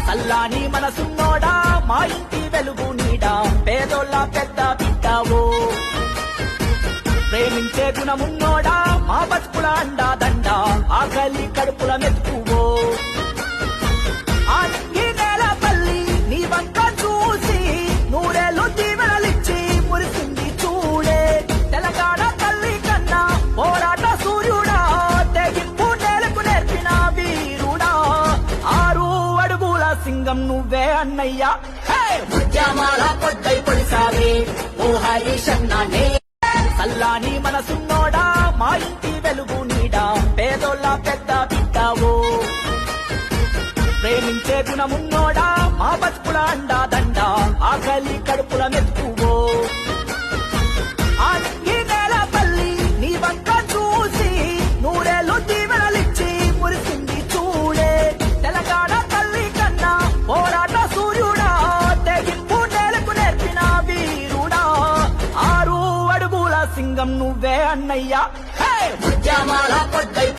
చల్లాని మనసున్నోడా మా ఇంటి వెలుగు నీడా పేదోళ్ళ పెద్ద బిడ్డావో ప్రేమించే గుణమున్నోడా మా బతుకుల అండా దండ ఆకలి కడుపుల మెతుకువో ఈ నేల పల్లి నీ వంక చూసి నూరేళ్ళు దీవెనలిచ్చి మురిసింది చూడే తెలంగాణ తల్లి కన్నా పోరాట సూర్యుడా తెగింపు నేలకు నేర్పిన వీరుడా 6 అడుగుల సింగం నువ్వే అన్నయ్యా ఉద్యమాల పొద్దై పొడిసావే ఓ హరీశన్నానే చల్లాని మనసున్నోడా మా ఇంటి వెలుగు నీడా పేదోళ్ళ పెద్ద బిడ్డావో ప్రేమించే గుణమున్నోడా మా బతుకుల అండా దండ ఆకలి కడుపుల మెతుకువో ఈ నేల పల్లి నీ వంక చూసి నూరేళ్ళు దీవెనలిచ్చి మురిసింది చూడే తెలంగాణ తల్లి కన్నా పోరాట సూర్యుడా తెగింపు నేలకు నేర్పిన వీరుడా 6 అడుగుల సింగం నువ్వే అన్నయ్యా ఉద్యమాల పొద్దై